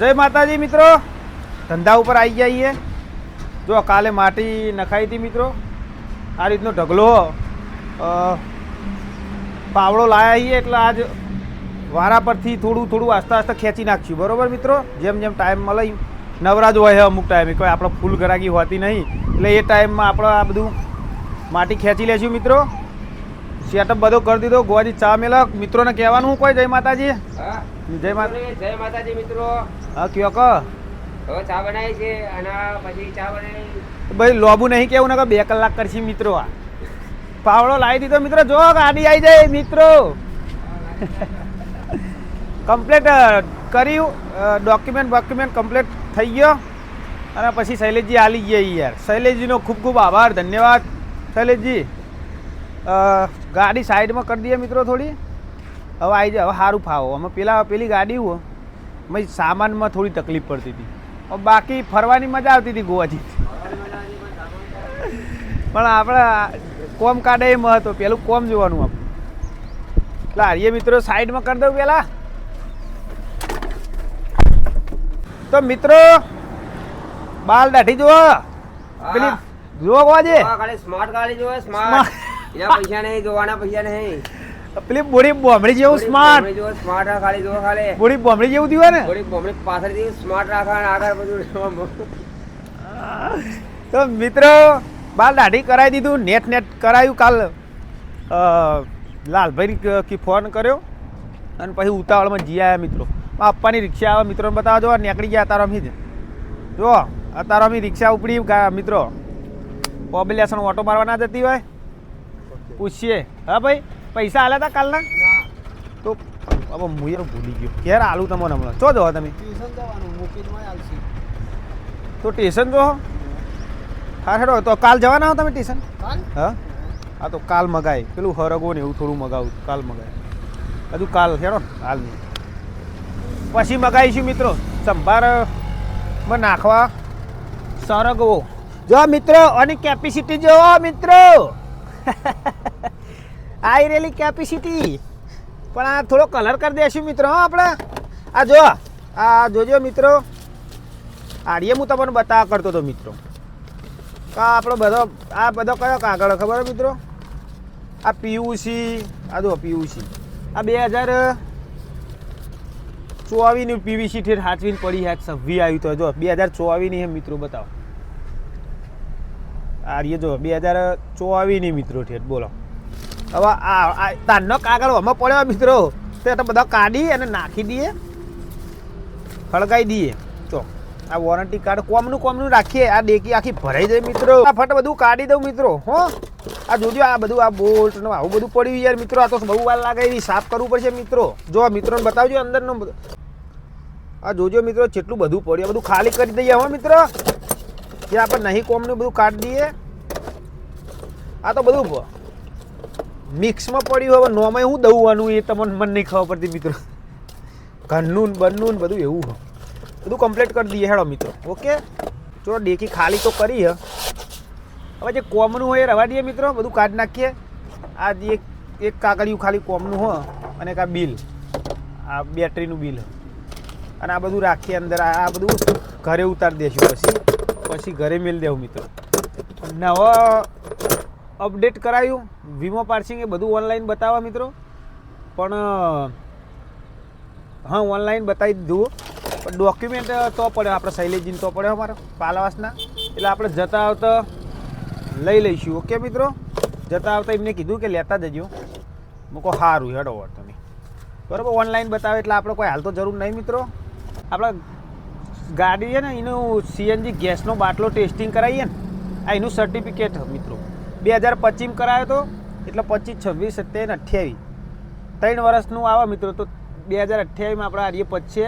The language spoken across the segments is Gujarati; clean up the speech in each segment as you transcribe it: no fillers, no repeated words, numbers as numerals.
જય માતાજી મિત્રો, ધંધા ઉપર આવી જઈએ. જો કાલે માટી નખાઈ હતી મિત્રો, આ રીતનો ઢગલો પાવડો લાયા છીએ એટલે આજ વારા પરથી થોડું થોડું આસ્તા આસ્તા ખેંચી નાખશું. બરાબર મિત્રો, જેમ જેમ ટાઈમ મળે નવરાજ હોય અમુક ટાઈમે, કોઈ આપણે ફૂલ ગરાગી હોતી નહીં એટલે એ ટાઈમમાં આપણે આ બધું માટી ખેંચી લેશું મિત્રો. સેટઅપ બધો કરી દીધો. ગોવાજી ચા મેલા મિત્રોને કહેવાનું કોઈ જય માતાજી. જય માતાજી મિત્રો. હા કયો કહો. હવે ચા બનાવી છે અને પછી ચા બનાવી ભાઈ લોબુ નહીં કેવું ને 2 કલાક કરશી મિત્રો. આ પાવડો લાવી દીધો મિત્રો. જો ગાડી આવી જાય મિત્રો. કમ્પ્લીટ કર્યું, ડોક્યુમેન્ટ કમ્પ્લીટ થઈ ગયો અને પછી શૈલેષજી આલી ગયા યાર. શૈલેષજીનો ખૂબ ખૂબ આભાર, ધન્યવાદ શૈલેષજી. ગાડી સાઈડમાં કરી દઈએ મિત્રો થોડી. હવે આવી જાય, હવે સારું ફાવો. અમે પેલી ગાડી હોય સામાનમાં થોડી તકલીફ પડતી હતી, બાકી ફરવાની મજા આવતી હતી ગોવાથી. પણ આપણે કોમ કાઢે એ મહત્વ, પેલું કોમ જોવાનું આપણે. એટલે હારીએ મિત્રો સાઈડમાં કરી દઉં પેલા. તો મિત્રો બાલ દાઢી જુઓ, પેલી જુઓ ગોવાજી સ્માર્ટ ગાડી જોવે. સ્માર્ટ એના પૈસા નહીં, જોવાના પૈસા નહીં. પેલી બોડી બોમડી જેવું સ્માર્ટ ખાલી જો ખાલી બોડી બોમડી જેવું થયું ને. બોડી બોમડી પાછળથી સ્માર્ટ રાખવા આગળ બધું. તો મિત્રો બાલ દાઢી કરાવી દીધું, નેટ કરાયું. કાલ લાલભાઈ ફોન કર્યો અને પછી ઉતાવળમાં જી આવ્યા મિત્રો. આપવાની રિક્ષા આવે મિત્રોને બતાવો. જો નીકળી ગયા અતારામી જ. જો અતારામી રિક્ષા ઉપડી મિત્રો. પોબ્યુલેશન ઓટો મારવા ના જતી હોય, પૂછીએ. હા ભાઈ પૈસા આલ્યા હતા કાલના? તો હવે હું ભૂલી ગયો. ક્યારે આલું તમને હમણાં? ચો જો તમે તો સ્ટેશન જો. હા હેડો તો કાલ જવાના હો તમે સ્ટેશન? હા હા તો કાલ મગાય. પેલું હરગો ને એવું થોડું મગાવું. કાલ મગાય બધું કાલ હેડો. હાલ નહીં પછી મગાવીશું મિત્રો. સંભારમાં નાખવા સરગવો. જો મિત્રો આની કેપેસિટી જો મિત્રો. આઈ રેલી કેપેસિટી. પણ આ થોડો કલર કરી દઈશું મિત્રો. હા આપણે આ જો આ જોજો મિત્રો. આડીએ હું તમને બતાવવા કરતો હતો મિત્રો. આપણો બધો આ બધો કયો કાગળ ખબર મિત્રો? આ પીયુસી. આ જો પીયુસી આ 2024ની પીવીસી ઠેર હાચવીને પડી. 26 આવ્યું તો જો 2024ની મિત્રો. બતાવો આડીએ જો 2024ની મિત્રો ઠેર. બોલો હવે આ તારનો કાગળ આમાં પડ્યો મિત્રો. તો બધા કાઢી અને નાખી દઈએ, હળગાઈ દઈએ. તો આ વોરંટી કાર્ડ કોમનું રાખીએ. આ ડેકી આખી ભરાઈ જાય મિત્રો. ફટ બધું કાઢી દઉં મિત્રો. હો આ જોજો આ બધું આ બોલ્ટ ને આવું બધું પડ્યું યાર મિત્રો. આ તો બહુ વાર લાગે એવી સાફ કરવું પડશે મિત્રો. જો મિત્રોને બતાવજો અંદરનું બધું. આ જોજો મિત્રો કેટલું બધું પડ્યું. બધું ખાલી કરી દઈએ હો મિત્રો. જે આપણે નહીં કોમનું બધું કાઢી દઈએ. આ તો બધું મિક્સમાં પડ્યું. હવે નોમાં હું દઉંવાનું એ તમને મને નહીં ખબર પડતી મિત્રો. ઘરનું બનનું બધું એવું બધું કમ્પ્લીટ કરી દઈએ હેડો મિત્રો. ઓકે ચલો ડેકી ખાલી તો કરી. હવે જે કોમનું હોય એ રવા દઈએ મિત્રો. બધું કાઢી નાખીએ. આ એક કાગળિયું ખાલી કોમનું હોય અને એક આ બિલ, આ બેટરીનું બિલ અને આ બધું રાખીએ અંદર. આ બધું ઘરે ઉતારી દઈશું. પછી ઘરે મેળ દેવું મિત્રો. નવા અપડેટ કરાયું વીમો પાર્સિંગ એ બધું ઓનલાઈન બતાવવા મિત્રો. પણ હા ઓનલાઈન બતાવી દીધું. પણ ડોક્યુમેન્ટ તો પડે આપણે શૈલેષજીને તો પડે અમારા પાલાવાસના. એટલે આપણે જતા આવતા લઈ લઈશું. ઓકે મિત્રો જતા આવતા એમને કીધું કે લેતા જજો. મૂકો સારું હેડો તમે બરાબર. ઓનલાઈન બતાવે એટલે આપણે કોઈ હાલ તો જરૂર નહીં મિત્રો. આપણે ગાડી છે ને એનું સીએનજી ગેસનો બાટલો ટેસ્ટિંગ કરાવીએ ને, આ એનું સર્ટિફિકેટ મિત્રો. 2025 કરાયો હતો એટલે 25, 26, 27, 28 3 વર્ષનું આવે મિત્રો. તો 2028માં આપણે આરીએ પચશે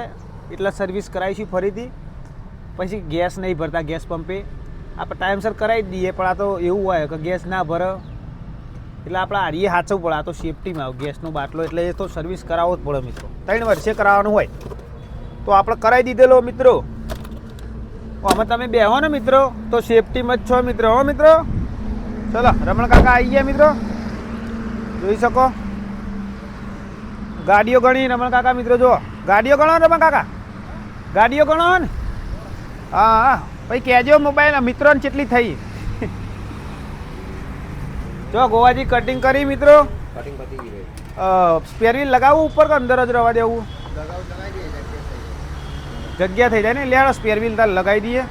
એટલે સર્વિસ કરાવીશું ફરીથી. પછી ગેસ નહીં ભરતા ગેસ પંપે આપણે ટાઈમસર કરાવી દઈએ. પણ આ તો એવું હોય કે ગેસ ના ભરે એટલે આપણે આરીએ સાચવવું પડે. આ તો સેફટીમાં આવે ગેસનો બાટલો એટલે એ તો સર્વિસ કરાવવો જ પડે મિત્રો. 3 વર્ષે કરાવવાનું હોય તો આપણે કરાવી દીધેલો મિત્રો. આમાં તમે બેહો ને મિત્રો તો સેફટીમાં જ છો મિત્રો. હો મિત્રો ચલો રમણ કાકા આવી ગયા મિત્રો. જોઈ શકો ગાડીઓ ગણી રમણ કાકા મિત્રો. જો ગાડીઓ ગણો રમણ કાકા. ગાડીઓ ગણો ને. હા હા પછી કહેજો મોબાઈલ મિત્રોને કેટલી થઈ. જો ગોવાજી કટિંગ કરી મિત્રો. કટિંગ પતી ગઈ રે. સ્પેર વ્હીલ લગાવવું ઉપર કે અંદર જ રહેવા દેવું? જગ્યા થઈ જાય ને એટલે સ્પેર વ્હીલ તાર લગાવી દઈએ.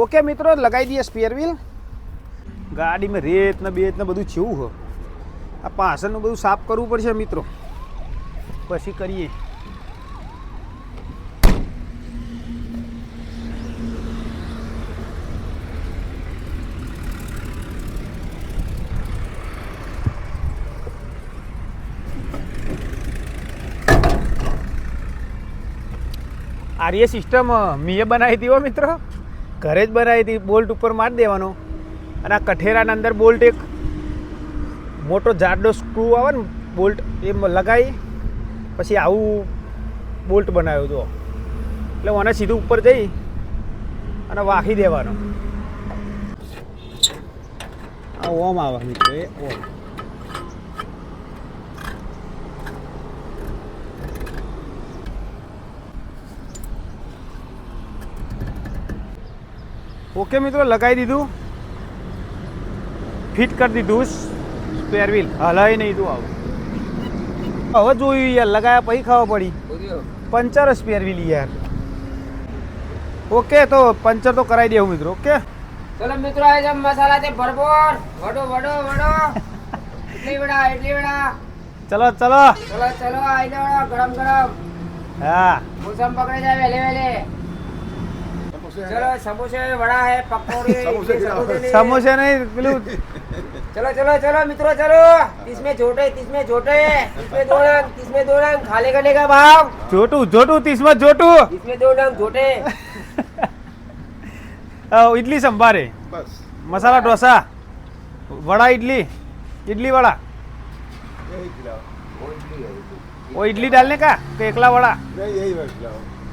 ઓકે મિત્રો લગાવી દઈએ સ્પેર વ્હીલ. ગાડીમાં રેત ને બેત ને બધું છેવું હો. આ પાછળનું બધું સાફ કરવું પડશે મિત્રો, પછી કરીએ. આર્ય સિસ્ટમ મેં બનાવી હતી હો મિત્રો, ઘરે જ બનાવી હતી. બોલ્ટ ઉપર મારી દેવાનો અને આ કઠેરાના અંદર બોલ્ટ એક મોટો જાડો સ્ક્રૂ આવે ને બોલ્ટ એ લગાવી પછી આવું બોલ્ટ બનાવ્યું હતો. એટલે મને સીધું ઉપર જઈ અને વાખી દેવાનો. આ ઓમ આવે મિત્રો, એ ઓમ. ઓકે મિત્રો લગાવી દીધું, ફિટ કરી દીધું સ્પેર વ્હીલ. હલાય નહીં તું આવું. હવે જોયું યાર, લગાવ્યા પછી ખબર પડી પંચર સ્પેર વ્હીલ યાર. ઓકે તો પંચર તો કરાવી દેવું મિત્રો. ઓકે ચલો મિત્રો આ જમ મસાલા તે ભરપૂર વડો વડો વડો એટલી વડા. ચલો ચલો. ચલો ચલો આઈ જાઓ ગરમ ગરમ. હા મોસમ પકડે જાય વેલે વેલે. चलो समोसे बड़ा है पकौड़ी समोसे नहीं पेलू. चलो चलो चलो मित्रों चलो. इसमें छोटे इसमें दो रंग खाने करने का भाव. छोटू तीसमें छोटू इसमें 2 रंग छोटे. इडली संभारे बस. मसाला डोसा वड़ा इडली वड़ा. वो इडली डालने का एकला वड़ा.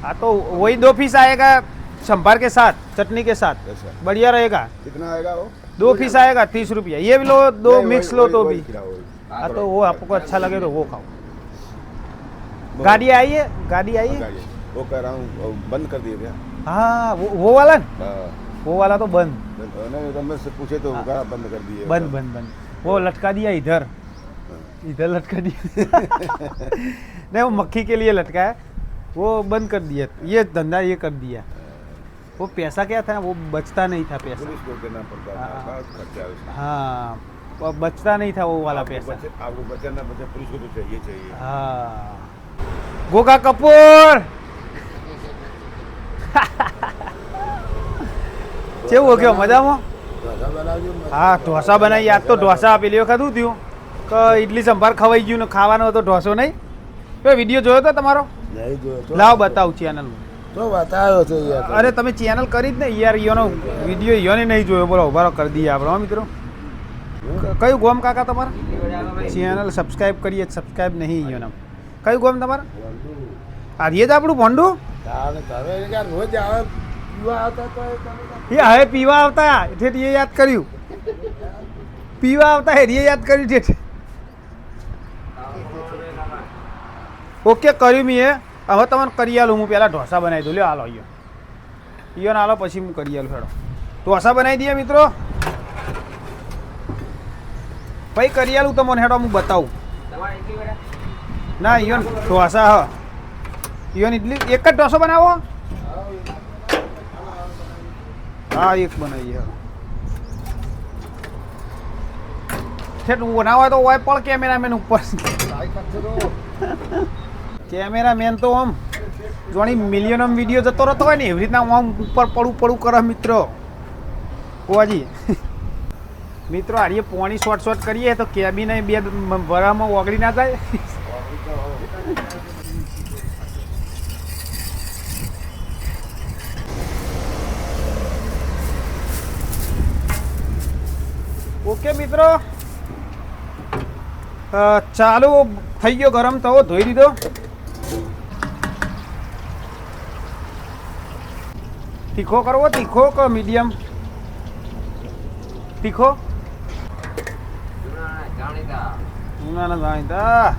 हाँ तो वही 2 पीस आएगा संभार के साथ, चटनी के साथ. बढ़िया रहेगा. कितना आएगा वो? 2 पीस आएगा 30 रुपया. ये भी लो 2 मिक्स लो तो भी. हाँ तो वो आपको अच्छा लगे तो वो खाओ. गाड़ी आई है वो कह रहा हूँ बंद कर दिए क्या? हाँ वो वाला ना, वो वाला तो बंद. नहीं रमेश से पूछे तो कहा बंद कर दिए. बंद वो लटका दिया इधर लटका दिया. नहीं वो मक्खी के लिए लटका है, वो बंद कर दिया. ये धंधा ये कर दिया. वो पैसा क्या था, वो बचता नहीं था पैसा. पुलिस को देना पड़ता था, बहुत खर्चा उसमें. हाँ वो बचता नहीं था वो वाला पैसा. आपको बचाना बचा, पुलिस को तो चाहिए. हाँ गोगा कपूर. કેવું હો ગયો મજામાં? હા ઢોસા બનાવી. આજ તો ઢોસા પેલી વખત શું થયું કે ઇડલી સંભાર ખવાઈ ગયું ને ખાવાનો હતો ઢોસો નહીં. તો વિડીયો જોયો હતો તમારો? નહીં જોયો. લાવ બતાવું ચેનલ. તો બતાવ્યો છે યાર. અરે તમે ચેનલ કરી જ ને યાર. ઈયોનો વિડીયો ઈયોને નહીં જોયો. બોલો ઉભારો કરી દઈએ આપણે મિત્રો. કયું ગોમ કાકા તમારે? ચેનલ સબસ્ક્રાઈબ કરીએ. સબસ્ક્રાઈબ નહીં ઈયોને. કયું ગોમ તમારે? આ જ આપણું ભોંડું. રોજ આવે પીવા આવતા તો એ હવે પીવા આવતા ઠેઠ એ યાદ કર્યું. પીવા આવતા એ યાદ કર્યું ઠેઠ. ઓકે કર્યું મેં. હવે તમારે કરી આલું. હું પહેલાં ઢોસા બનાવી દઉં. લ્યો હાલો ઈયો હાલો પછી હું કરી આલું. હેડો ઢોસા બનાવી દઈએ મિત્રો. પછી કરી આલું તમને. હેડો હું બતાવું. ના ઈયો ઢોસા. હા ઈયો ઇડલી એક જ ઢોસો બનાવો. હા એક બનાવીએ. ઠેઠ બનાવવા તો હોય પણ કેમેરામેન ઉપર. કેમેરામેન તો આમ જોણી મિલિયન વિડીયો જતો રહેતો હોય ને એવી રીતના આમ ઉપર પડું કરે મિત્રો. કોવાજી મિત્રો આરીએ પોણી શોર્ટ કરીએ તો કેબિન બે ભરામાં ઓગળી ના જાય. ઓકે મિત્રો ચાલો થઈ ગયો ગરમ તવો. ધોઈ દીધો. તીખો કરવો? તીખો કે મીડિયમ? તીખો ના જાણીતા.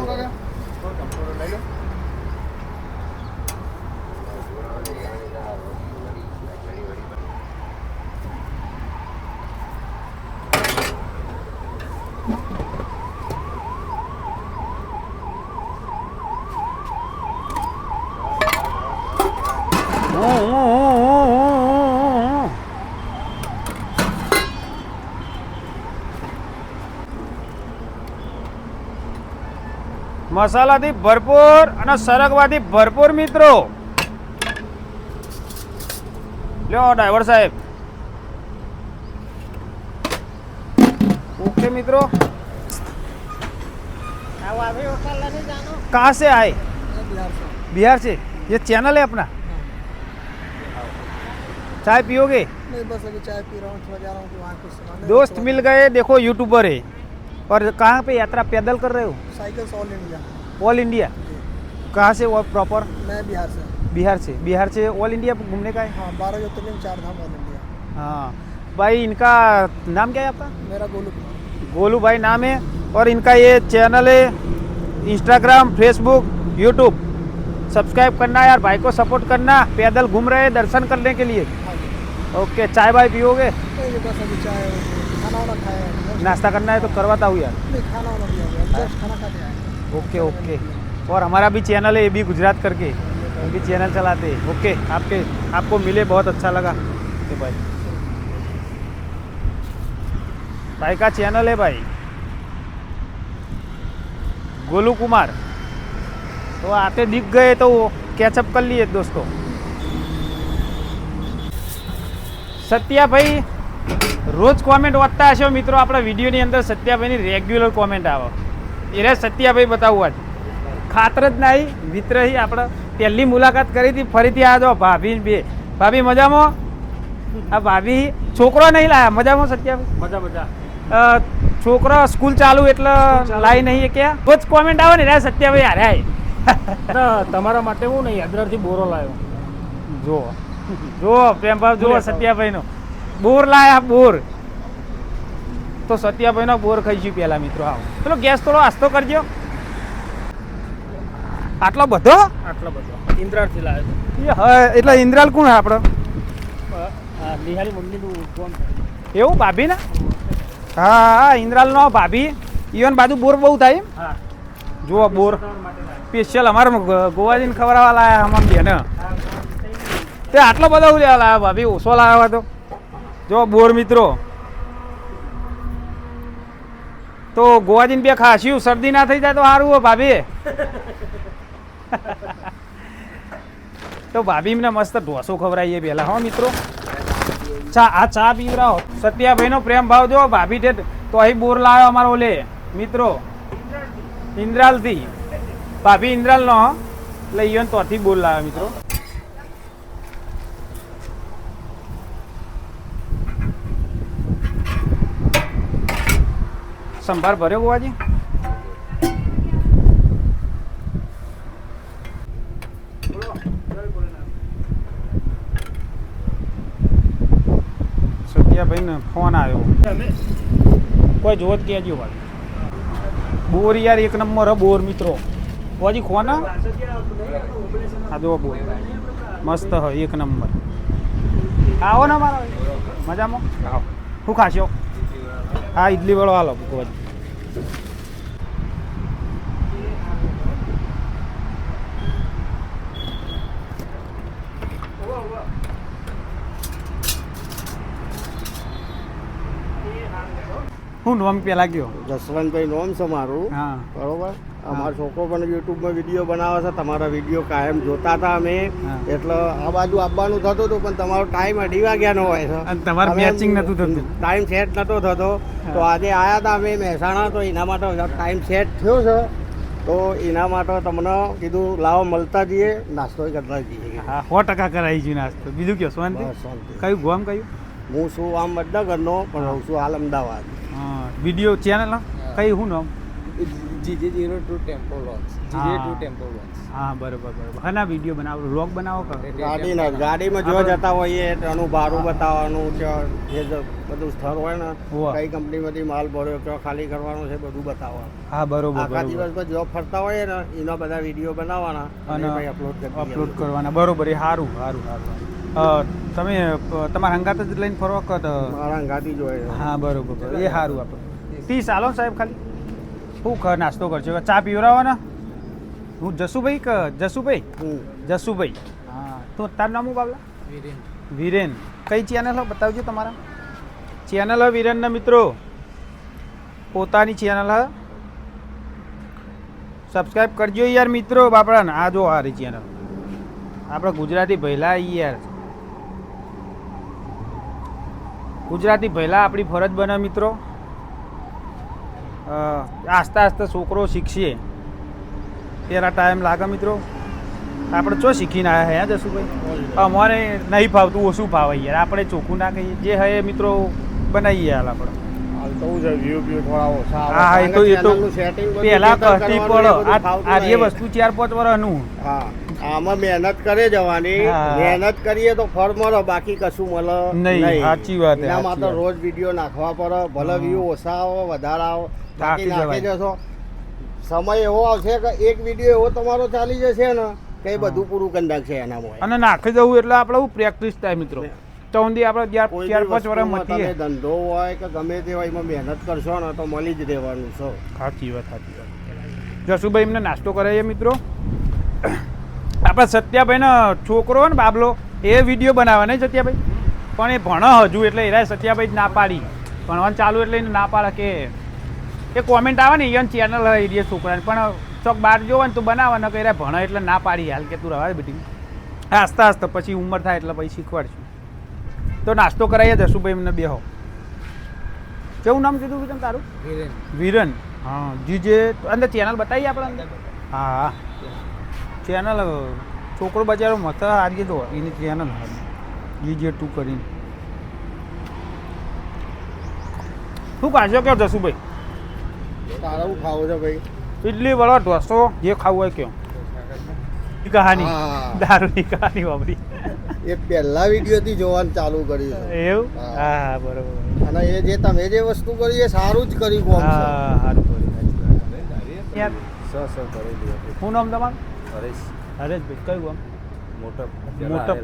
લો કાકા ચંપોરો લઈ લો મસાલાથી ભરપૂર અને સરગવાથી ભરપૂર મિત્રો. લ્યો ડ્રાઈવર સાહેબ. ओके मित्रों, कहाँ से आए? बिहार से. ये चैनल है अपना. चाय पियोगे? नहीं, बस अभी चाय पी रहा हूँ, थोड़ा जा रहा हूँ वहाँ कुछ सामान है. दोस्त मिल गए. देखो यूट्यूबर है. और कहाँ पे यात्रा पैदल कर रहे हो? साइकिल से ऑल इंडिया. All India. कहाँ से वो प्रॉपर? मैं बिहार से. बिहार से ऑल इंडिया घूमने का है. हाँ, 12 ज्योतिर्लिंग 4 धाम ऑल इंडिया. हाँ भाई, इनका नाम क्या है आपका? मेरा गोलू कुमार. गोलू भाई नाम है. और इनका ये चैनल है, इंस्टाग्राम, फेसबुक, यूट्यूब. सब्सक्राइब करना यार, भाई को सपोर्ट करना. पैदल घूम रहे हैं दर्शन करने के लिए. हाँ जी. ओके, चाय भाई पियोगे? नहीं, बस अभी चाय खाना वाना खाया है. नाश्ता करना है तो करवाता हूँ यार. नहीं, खाना वाना दिया हुआ है, जस्ट खाना खा के आए हैं. Okay okay. और हमारा भी चैनल है, ये भी गुजरात करके, हम भी चैनल चलाते हैं. ओके, आपको मिले बहुत अच्छा लगा. ओके भाई का चैनल है भाई, गोलू कुमार. तो आते दिख गए तो कैचअप कर लिए दोस्तों. સત્યાભાઈ રોજ કોમેન્ટ વાંચતા હશો મિત્રો. આપણા વિડીયોની અંદર સત્યાભાઈની રેગ્યુલર કોમેન્ટ આવે. એને સત્યાભાઈ બતાવવું આજ ખાતર જ નહીં, મિત્ર ही આપણે પહેલી મુલાકાત કરી હતી. ફરીથી આ જો ભાભી બે. ભાભી મજામાં? આ ભાભી છોકરો નહીં લાયા? મજામાં સત્યાભાઈ? મજા મજા. છોકરો સ્કૂલ ચાલુ એટલે લાવી નહીં કે રોજ કોમેન્ટ આવે ને રે સત્યાભાઈ હારે તમારા માટે હું નહીં હૈદરાબાદથી બોરો લાવ્યો. જો પ્રેમ ભાવ જુઓ સત્યાભાઈનો બોર લાયા. બોર તો સત્યાભાઈનો બોર ખાઈશું પહેલા મિત્રો. આવો ચલો, ગેસ થોડો આસ્તો કરજો. આટલો બધો? આટલો બધો ઇન્દ્રાલથી લાવ્યો. એટલે ઇન્દ્રાલ કોણ આપણે? નિહાળી મમ્મીનું કોણ? એવું ભાભી ને? હા, ઇન્દ્રાલનો ભાભી. ઈવન બાજુ બોર બહુ થાય. હા, જુઓ બોર સ્પેશિયલ અમારે ગોવાજીને ખવડાવવા લાયા અમારે ને. તે આટલો બધો લેવા લાવ્યા ભાભી? ઓછો લાવ્યા તો જો બોર મિત્રો. તો ગોવાજીને બે ખાસ્યું શરદી ના થઈ જાય તો સારું હોય ભાભી. તો ભાભી મને મસ્ત ઢોસો ખવડાવીએ પહેલા. હો મિત્રો, ચા પીવરાવો. સત્યાભાઈનો પ્રેમ ભાવ જો ભાભી છે તો અહીં બોર લાવ્યો અમારો લે મિત્રો ઇન્દ્રાલથી. ભાભી ઇન્દ્રાલનો એટલે ઈવન તોથી બોર લાવ્યો મિત્રો. સંભાર ભર્યો ગોવાજી? સત્યાભાઈને ફોન આવ્યો. કોઈ જોત કહેજો ભાઈ. બોર યાર એક નંબર હ બોર મિત્રો. ગોવાજી ખોન હા જો બોર મસ્ત હ એક નંબર. આવો ને મારા મજામાં? આવો. શું ખાશો? હા, ઇડલી વાળો હાલો ગોવાજી. હું નોમ પેલા ગયો? જસવંતભાઈ નોમ છે મારું. હા બરોબર. અમારો છોકરો પણ યુટ્યુબમાં વિડીયો બનાવે છે. તમારા વિડીયો કાયમ જોતા હતા અમે. હા. એટલે આ બાજુ આવવાનું થતું હતું પણ તમારો ટાઈમ 2:30 વાગ્યાનો હોય છે. અને તમારે મેચિંગ નતું થતું. ટાઈમ સેટ નતો થતો. તો આજે આવ્યા હતા અમે મહેસાણા. તો એના માટે ટાઈમ સેટ થયો છે. તો એના માટે તમને કીધું લાવો મળતા જઈએ, નાસ્તો કરતા જઈએ. હા 100% કરાવી છે નાસ્તો. બીજું કયો શાંતિ? બસ શાંતિ. કયું ગોમ કયું? હું છું આમ વડનગરનો પણ રહું છું હાલ અમદાવાદ. હા, વિડીયો ચેનલ કઈ શું નામ? GJ02 tempo launch GJ2 tempo launch હા બરોબર બરોબર હા ના વિડીયો બનાવો વ્લોગ બનાવો કે ગાડીમાં જો જતા હોઈએ તો એનું ભાડું બતાવવાનું કે જે બધું સ્થળ હોય ને હોવે. કઈ કંપનીમાંથી માલ ભર્યો કે ખાલી કરવાનો છે બધું બતાવવાનું હા બરોબર આખા બરોબર દિવસમાં જોબ ફરતા હોઈએ ને એના બધા વિડીયો બનાવવાના અને અને ભાઈ અપલોડ કરવાના બરોબર એ સારું સારું સારું તમે તમારા હંગાત જ લઈને ફરો કે મારા ગાડી જોઈએ હા બરોબર બરોબર એ સારું આપણે 30 આલો સાહેબ ખાલી શું નાસ્તો કરજો ચા પીવડાવવાના હું જસુભાઈ કે જસુભાઈ જસુભાઈ હા તો તારું નામ શું બાબલા વિરેન કઈ ચેનલ હો બતાવજો તમારા ચેનલ હે વિરેનના મિત્રો પોતાની ચેનલ હે સબસ્ક્રાઈબ કરજો યાર મિત્રો બાપડાને આ જો આ રહી ચેનલ આપણે ગુજરાતી ભૈલા યાર ગુજરાતી ભૈલા આપણી ફરજ બને મિત્રો આસ્તા આસ્તા છોકરો શીખશે તેરા ટાઈમ લાગે મિત્રો આપણે ચો શીખીને આવ્યા હે જસુભાઈ અમારે નહીં ફાવતું ઓછું ફાવે યાર આપણે ચોખ્ખું ના કહીએ જે હે એ મિત્રો બનાવીએ હાલ આપણે હાલ તો છે વ્યૂ થોડા ઓછા આવે. હા, એ તો- એ તો ચેનલનું setting બધું પહેલા better કહેતી કરવાનું પડો એ બધું ફાવતું આ જે નહીં. વસ્તુ 4-5 વર્ષનું હા આમાં મહેનત કરે જવાની હા. મહેનત કરીએ તો ફળ મળે બાકી કશું મળે નહીં, સાચી વાત છે, એના સાચી માટે વાત. રોજ વિડીયો નાખવા પડે ભલે હા. વ્યૂ ઓછા આવે વધારે આવે બાકી થાકી નાખી જવાય. જશો સમય એવો આવશે કે એક વિડીયો એવો તમારો ચાલી જશે ને કે એ બધું પૂરું કરી નાખશે એનામાં અને નાખી દઉં એટલે આપણે પ્રેક્ટિસ થાય મિત્રો ચૌંધી આપણે કોઈ 4-5 બી વર્ષ વસ્તુમાં મટીએ તમે ધંધો હોય કે ગમે તે હોય એમાં મહેનત કરશો ને તો મળી જ રહેવાનું છે સાચી વાત જસુભાઈ એમને નાસ્તો કરાવીએ મિત્રો આપણે સત્યાભાઈનો છોકરો હોય ને બાબલો એ વિડીયો બનાવે નહીં સત્યાભાઈ પણ એ ભણે હજુ એટલે એરા સત્યાભાઈ જ ના પાડી ભણવાનું ચાલુ એટલે એને ના પાડે કે એ કોમેન્ટ આવે ને એને ચેનલ હોય એ છોકરાને પણ ચોક બહાર જોવે ને તો બનાવે ને કે એરા ભણે એટલે ના પાડી હાલ કે તું રવા બેટી આસ્તા આસ્તા પછી ઉંમર થાય એટલે પછી શીખવાડશું તો નાસ્તો કરાવીએ જસુભાઈ એમને બેહો કેવું નામ કીધું તમે તારું વિરન હા જીજે અંદર ચેનલ બતાવીએ આપણે અંદર હા હા ચેનલ છોકરો બચારો મત આજે તો એની ચેનલ જીજે 2 કરીને શું કાઢશો કેવો જસુભાઈ તારે શું ખાવું છે ભાઈ ઇડલી વડો ઢોસો જે ખાવું હોય કેવું કહાની હા. દારૂની કહાની વાપરી એ પહેલા વિડીયોથી જોવાનું ચાલુ કર્યું છે એવું હા. હા હા બરોબર અને એ જે તમે જે વસ્તુ કરી એ સારું જ કર્યું કોમ છે હા સારું કર્યું યાર સર કરેલી હતી શું નામ તમારું હરેશ હરેશભાઈ કયું ગામ મોટો મોટો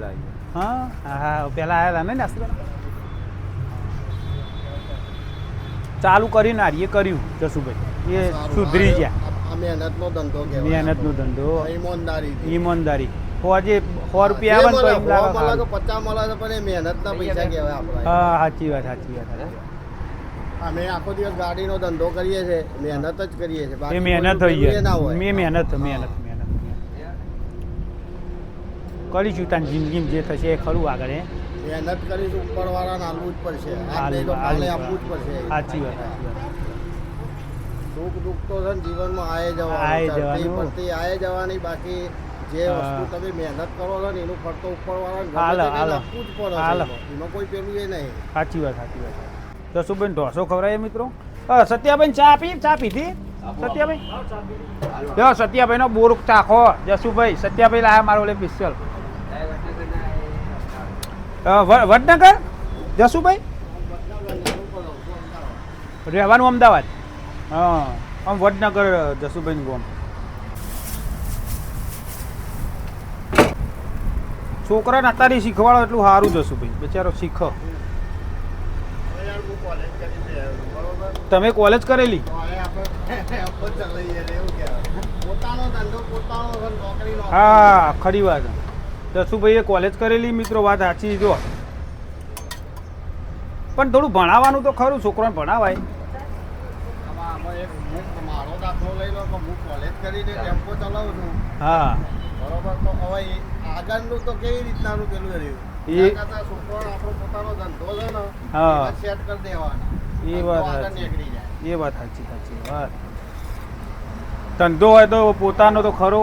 હા હા હા પહેલાં આવેલા ને નાસ્તો કરવા? ચાલુ કરીને આર્યે કર્યું જસુભાઈ એ સારું. સુધરી ગયા આ મહેનતનો ધંધો કહેવાય મહેનતનો ધંધો ઈમાનદારી ઈમાનદારી આજે 100 રૂપિયા આવે ને તો એમ લાગે મળે સારું. કે 50 મળે તો પણ એ મહેનતના પૈસા કહેવાય આપણા હા સાચી વાત સાચી વાત અમે આખો દિવસ ગાડીનો ધંધો કરીએ છીએ મહેનત જ કરીએ છીએ એ બાકી મહેનત કોઈ હોય પેલું એ ના હોય મેં મહેનત કરીશું તારી જિંદગીમાં જે થશે એ ખરું આગળ હે મહેનત કરીશું ઉપરવાળાને આલવું જ પડશે આજ નહીં તો આલવું, કાલે આલવું. આપવું જ પડશે સાચી વાત સાચી વાત સુખ દુઃખ તો છે ને જીવનમાં આયે આયે જવાનું ચડતી જવાનું. પડતી આયે જવાની બાકી જે હા. વસ્તુ તમે મહેનત કરો છો ને એનું ફળ તો ઉપરવાળાને હાલો, ગમે તેને હાલો. આપવું જ પડે છે હાલો. એમાં કોઈ પેલું એ નહીં સાચી વાત જસુભાઈ ઢોસો ખવડાવીએ મિત્રો સત્યાભાઈ ચા પીધી સત્યાભાઈ જો સત્યાભાઈ નો બોર ચાખો જસુભાઈ સત્યાભાઈ લાયા મારો ઓલે પિસ્તોલ વડનગર જસુભાઈ રહેવાનું અમદાવાદ હા આમ વડનગર જસુભાઈ નું ગામ છોકરાને અત્યારે શીખવાડો એટલું સારું જસુભાઈ બિચારો શીખો યાર હું કોલેજ કરી છે બરોબર તમે કોલેજ કરેલી તો હવે આપણે ચલાવીએ એટલે એવું કહેવાય પોતાનો ધંધો પોતાનો છે, નોકરી નોકરી. હા ખરી વાત જસુભાઈએ કોલેજ કરેલી મિત્રો વાત સાચી જો પણ થોડું ભણાવવાનું તો ખરું છોકરાને ભણાવાય આમાં એક મારો દાખલો લઈ લો કે હું કોલેજ કરીને ટેમ્પો ચલાવું છું હા બરોબર તો હવે આગળનું તો કેવી રીતનાનું પેલું રહ્યું એ- એના કરતાં છોકરાનો આપણો પોતાનો ધંધો છે ને હા. એમાં સેટ કરી દેવાના એ ધંધો વાત આગળ સાચી. નીકળી જાય એ વાત સાચી વાત ધંધો હોય તો પોતાનો તો ખરો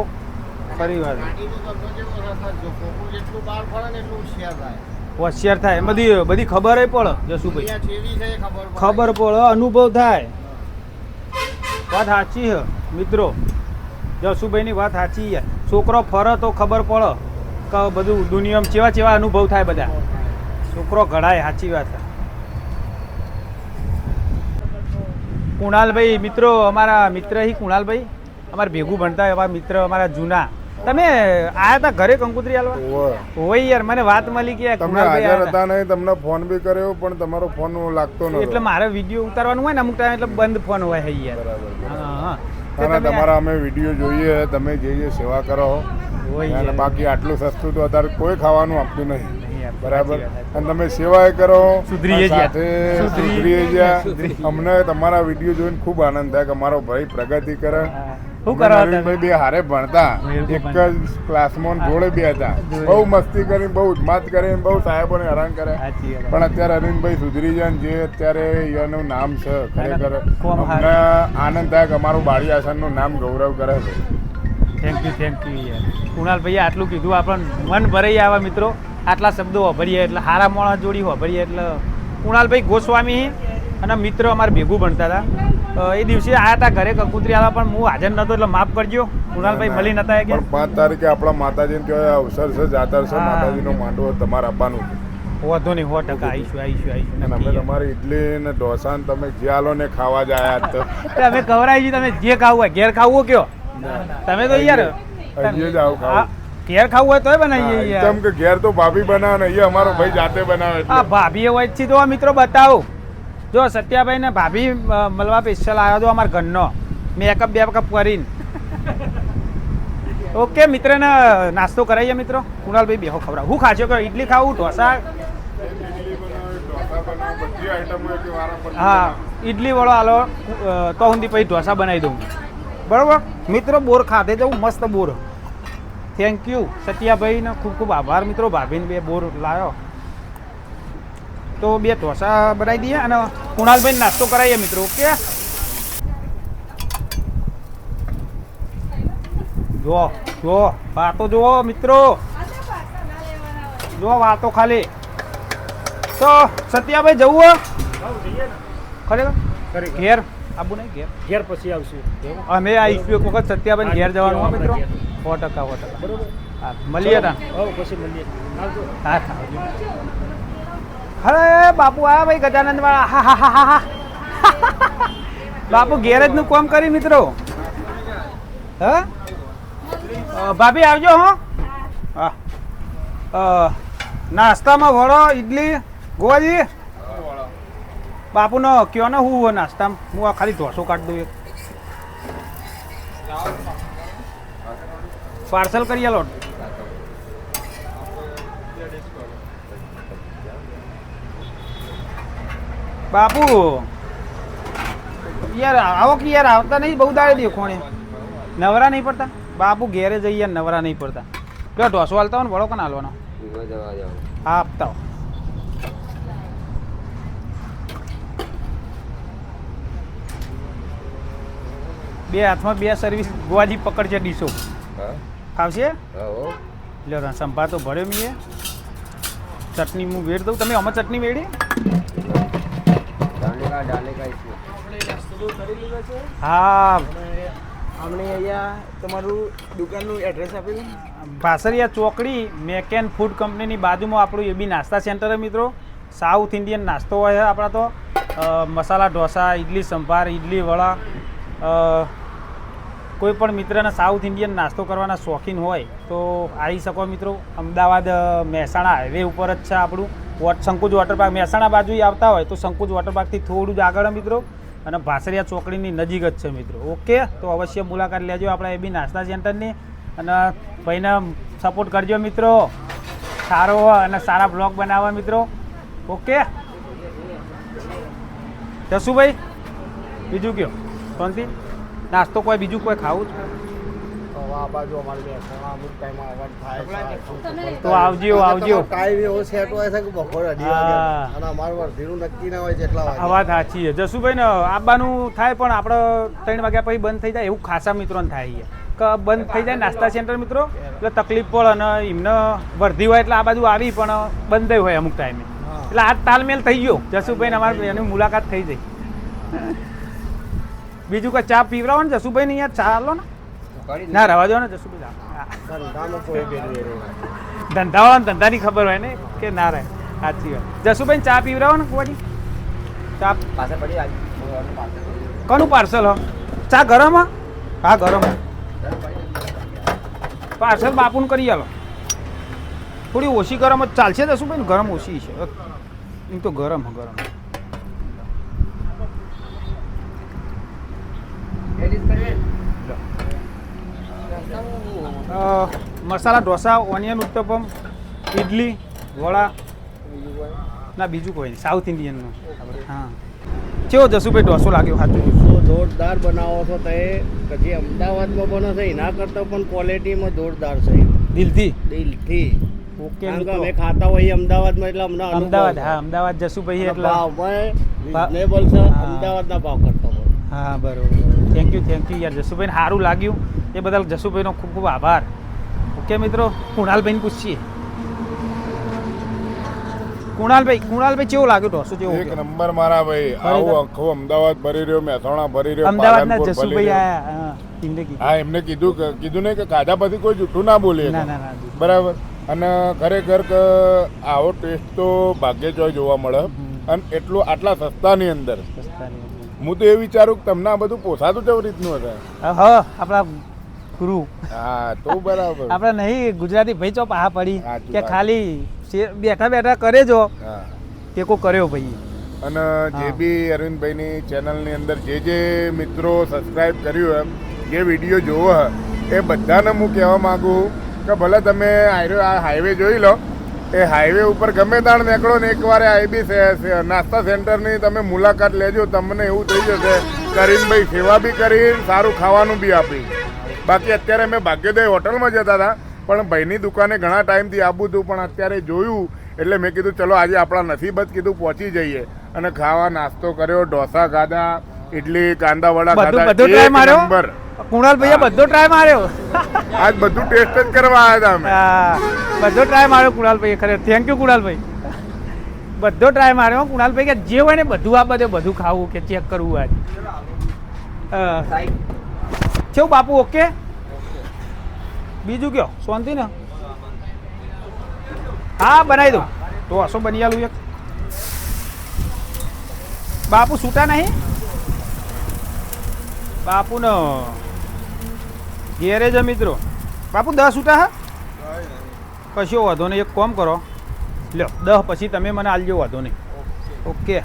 ખરી વાત ગાડીનો ધંધો જેવો છે, જો છોકરું જેટલું બહાર ફરે ને એટલું હોશિયાર થાય હોશિયાર થાય બધી ખબર પડે જસુભાઈ દુનિયા જેવી છે એ ખબર પડે. ખબર પડે અનુભવ થાય વાત સાચી છે મિત્રો. જસુભાઈની વાત સાચી છે. છોકરો ફરે તો ખબર પડે કે બધું દુનિયામાં કેવા કેવા અનુભવ થાય બધા. છોકરો ઘડાય, સાચી વાત છે. કુણાલભાઈ મિત્રો, અમારા મિત્ર હી કુણાલભાઈ, અમારે ભેગું ભણતા એવા મિત્ર અમારા જૂના. તમે આયા હતા ઘરે કંકુતરી હાલવા? હોય યાર, મને વાત મળી કે તમે હાજર હતા નહીં, તમને ફોન બી કર્યો પણ તમારો ફોન લાગતો નતો. એટલે મારે વિડીયો ઉતારવાનું હોય ને અમુક ટાઈમ, એટલે બંધ ફોન હોય હે યાર. હા હા. અને તમારા અમે વિડીયો જોઈએ, તમે જે સેવા કરો અને બાકી આટલું સસ્તું તો અત્યારે કોઈ ખાવાનું આપતું નહીં, બરાબર. અને તમે સેવા કરો, સુધરીએ સાથે સુધરીએ જ્યાં. અમને તમારા વિડીયો જોઈને ખૂબ આનંદ થાય કે અમારો ભાઈ પ્રગતિ કરે. શું કરો નવીનભાઈ બે હારે ભણતા, એક જ ક્લાસમાં જોડે બે હતા. બહુ મસ્તી કરીને, બહુ ઉન્માદ કરીને, બહુ સાહેબોને હેરાન કરે. પણ અત્યારે અરવિંદભાઈ સુધરી જાય જે અત્યારે એનું નામ છે, ખરેખર અમને આનંદ થાય કે અમારું બાળી આસનનું નામ ગૌરવ કરે છે. થેન્ક યુ યાર. કુણાલભાઈએ આટલું કીધું, આપણને મન ભરાઈ આવે મિત્રો. આટલા શબ્દો વાપરીએ એટલે હારા મોણા જોડી વાપરીએ એટલે. કુણાલભાઈ ગોસ્વામી અને મિત્ર અમારે ભેગું ભણતા હતા. એ દિવસે આવ્યા હતા ઘરે કંકુતરી આવ્યા, પણ હું હાજર નતો એટલે માફ કરજો. કુણાલભાઈ મળી નતા કે 5 તારીખે આપણા માતાજીને કહેવાય અવસર છે, જાતર છે, માતાજીનો માંડવો તમારે આપવાનું છે. વધો નહીં, 100% આવીશું. અમે તમારી ઇડલી ને ઢોસા ને તમે જે આલો ને ખાવા જ આયા તો અમે ખવડાવી તમે જે ખાવું હોય. ઘેર ખાવું કયો તમે તો યાર, અહીંયા જ આવું ખાવું. ઘેર ખાવું હોય તોય બનાવીએ યાર. કેમ કે ઘેર તો ભાભી બનાવે ને, અહીંયા અમારો ભાઈ જાતે બનાવે. હા, ભાભી હોય છે તો મિત્રો બતાવો. જો સત્યાભાઈ ને ભાભી મળવા સ્પેશિયલ આવ્યો હતો અમારા ઘરનો, મેકઅપ બેકઅપ કરીને. ઓકે, મિત્રને નાસ્તો કરાવીએ મિત્રો. કુણાલભાઈ બેહો ખવડાવ. હું ખાશો કે ઇડલી ખાવું, ઢોસા? હા, ઇડલી વાળો હાલો તો સુધી પછી ઢોસા બનાવી દઉં. બરાબર મિત્રો. બોર ખાધે જવું, મસ્ત બોર. થેન્ક યુ સત્યાભાઈને ખૂબ ખૂબ આભાર મિત્રો. ભાભીને 2 બોર લાવ્યો તો 2 ઢોસા બનાવી દઈએ અને કુણાલભાઈ નાસ્તો કરાવીએ મિત્રો. ઓકે, જો વાતો જુઓ મિત્રો, જો વાતો ખાલી. તો સત્યાભાઈ જવું ખરેખર ઘેર આવું નહીં? ઘેર પછી આવશું અમે. આવીશું એક વખત સત્યાભાઈ ઘેર જવાનું હોય મિત્રો. 100% બરોબર. હા, મળીએ તા પછી મળીએ. હા, અરે બાપુ આ ભાઈ ગજાનંદ વાળા. હા હા હા હા. બાપુ ગેરેજ નું કામ કરી મિત્રો. હા ભાભી આવજો. હા, નાસ્તામાં વડો, ઇડલી, ગોવાજી. બાપુનો કયો ને હું નાસ્તામાં હું આ ખાલી ઢોસો કાઢી દઉં. પાર્સલ કરી આલો. બાપુ યાર આવો કે યાર, આવતા નહીં બહુ દાડે દેખોણે. નવરા નહીં પડતા બાપુ? ઘેરે જઈ યાર, નવરા નહીં પડતા. પેલો ઢોસો હાલતા હોય ને, વડો કોને હાલવાનો? હા, આપતા હો. બે હાથમાં 2 સર્વિસ ગોવાજી પકડશે. ડીશો ખાવશે? લ્યો સંભાર તો ભર્યો મીએ. ચટણી હું વેડ દઉં. તમે આમાં ચટણી વેડી? હા, અમને અહીંયા તમારું દુકાનનું એડ્રેસ આપેલું. ભાસરિયા ચોકડી મેકેન ફૂડ કંપનીની બાજુમાં આપણું એ બી નાસ્તા સેન્ટર છે મિત્રો. સાઉથ ઇન્ડિયન નાસ્તો હોય છે આપણા તો. મસાલા ઢોસા, ઇડલી સંભાર, ઇડલી વડા. કોઈ પણ મિત્રને સાઉથ ઇન્ડિયન નાસ્તો કરવાના શોખીન હોય તો આવી શકો મિત્રો. અમદાવાદ મહેસાણા હાઈવે ઉપર જ છે આપણું સંકુજ વોટર પાર્ક. મહેસાણા બાજુ આવતા હોય તો સંકુજ વોટર પાર્કથી થોડું જ આગળ મિત્રો, અને ભાસરિયા ચોકડીની નજીક જ છે મિત્રો. ઓકે, તો અવશ્ય મુલાકાત લેજો આપણા એ બી નાસ્તા સેન્ટરની. અને ભાઈને સપોર્ટ કરજો મિત્રો. સારો અને સારા બ્લોગ બનાવવા મિત્રો. ઓકે જશુભાઈ, બીજું કયો શાંતિ? નાસ્તો કોઈ બીજું કોઈ ખાવું આ બાજુ અમારે અમુક ટાઈમ આવવાનું થાય તો આવજો. ટાઈમ એવો સેટ હોય છે કે બપોરે 2 વાગે, અને અમારું વર્ધીનું નક્કી ના હોય જેટલા વાગે. વાત સાચી છે જશુભાઈ ને. આવવાનું થાય પણ આપણે 3 વાગ્યા પછી બંધ થઈ જાય એવું ખાસા મિત્રોને થાય કે બંધ થઈ જાય નાસ્તા સેન્ટર મિત્રો, એટલે તકલીફ પડે. અને એમને વર્ધી હોય એટલે આ બાજુ આવી પણ બંધ હોય અમુક ટાઈમે. એટલે આ તાલમેલ થઈ ગયો જશુભાઈ ને અમારે એની મુલાકાત થઈ જાય. બીજું કોઈ ચા પીવડાવો ને જસુભાઈ ને યાર ચા આલો ને કરી ના રવા દો ને જસુભાઈ ધંધામાં કોઈ પેલું એ નહીં. ધંધાવાળાને ધંધાની ખબર હોય ને કે ના રહે સાચી વાત જસુભાઈ ચા પીવડાવો ને કુવાજી ચા પાછળ પડી આવી કોનું પાર્સલ હો ચા ગરમ હા હા ગરમ પાર્સલ બાપુને કરી આલો થોડી ઓછી ગરમ જ ચાલશે જસુભાઈ ને ગરમ ઓછી છે એમ તો ગરમ ગરમ લેડીઝ કરવી મસાલા ઢોસા ઓનિયન ઉત્તપમ ઇડલી વડા ના બીજું કોઈ નહીં સાઉથ ઇન્ડિયનનું હા કેવો જસુભાઈ ઢોસો લાગ્યો સાચું તો જોરદાર બનાવો છો તો એ જે અમદાવાદમાં બનો છે એના કરતાં પણ ક્વોલિટીમાં જોરદાર છે દિલથી દિલથી ઓકે કારણ કે અમે ખાતા હોઈએ અમદાવાદમાં એટલે અમને અનુભવ અમદાવાદ છે. હા અમદાવાદ જસુભાઈ અને એટલે ભાવ રિઝનેબલ છે હા. અમદાવાદના ભાવ કરતા હોય. હા બરોબર થેન્ક યુ યાર જસુભાઈને સારું લાગ્યું એ બદલ જસુભાઈનો ખૂબ ખૂબ આભાર ઓકે મિત્રો કુણાલભાઈને પૂછીએ કુણાલભાઈ કેવો લાગ્યો ઢોસો કેવો એક નંબર મારા ભાઈ આવું આખું અમદાવાદ ભરી રહ્યો મહેસાણા ભરી રહ્યો અમદાવાદના પાલનપુર ભરી જસુભાઈ રહ્યો. આયા હા એમને કીધું હા એમને કીધું ને કે ખાધા પછી કોઈ જૂઠું ના બોલે ના ના ના બરાબર અને ખરેખર કે આવો ટેસ્ટ તો ભાગ્યે જ જોવા મળે અને એટલું આટલા સસ્તાની અંદર સસ્તાની હું તો એ વિચારું કે તમને આ બધું પોસાતું કેવી રીતનું હશે હા આપણા ગુરુ હા તો બરાબર આપણે નહીં ગુજરાતી ભાઈ ચો પાહા પડી સાચું કે વાત. ખાલી બેઠા બેઠા કરે જો હા ટેકો કર્યો ભાઈ અને જે હા. બી અરવિંદભાઈની ચેનલની અંદર જે મિત્રો સબસ્ક્રાઇબ કર્યું એમ જે વિડીયો જોવો હે એ બધાને હું કહેવા માગું કે ભલે તમે આ હાઈવે જોઈ લો એ હાઈવે ઉપર ગમે તાણ નીકળો ને એકવાર આઈબી નાસ્તા સેન્ટરની તમે મુલાકાત લેજો તમને એવું થઈ જશે કરીમભાઈ સેવા બી કરી સારું ખાવાનું બી આપી બાકી અત્યારે અમે ભાગ્યોદય હોટલમાં જતા હતા પણ ભાઈની દુકાને ઘણા ટાઈમથી આવું હતું પણ અત્યારે જોયું એટલે મેં કીધું ચલો આજે આપણા નસીબ જ કીધું પહોંચી જઈએ અને ખાવા નાસ્તો કર્યો ઢોસા ખાધા ઇડલી કાંદા વડા બધું ખાધા ટ્રાય એક માર્યો નંબર કુણાલભાઈએ બધો ટ્રાય માર્યો આજ બધું ટેસ્ટ જ કરવા આવ્યા હતા અમે હા, બધો ટ્રાય માર્યો કુણાલભાઈ ખરે થેન્ક યુ કુણાલભાઈ બધો ટ્રાય માર્યો કુણાલભાઈ કે જે હોય ને બધું આ બધું ખાવું કે ચેક કરવું આજ કેવું બાપુ ઓકે બીજું કયો શાંતિ ને હા બનાવી દો ઢોસો બની આલું એક બાપુ છૂટા નહીં બાપુ નો ઘેરે જ મિત્રો બાપુ 10 છૂટા હા કશો વાંધો નહીં એક કામ કરો લ્યો 10 પછી તમે મને આલજો વાંધો નહીં ઓકે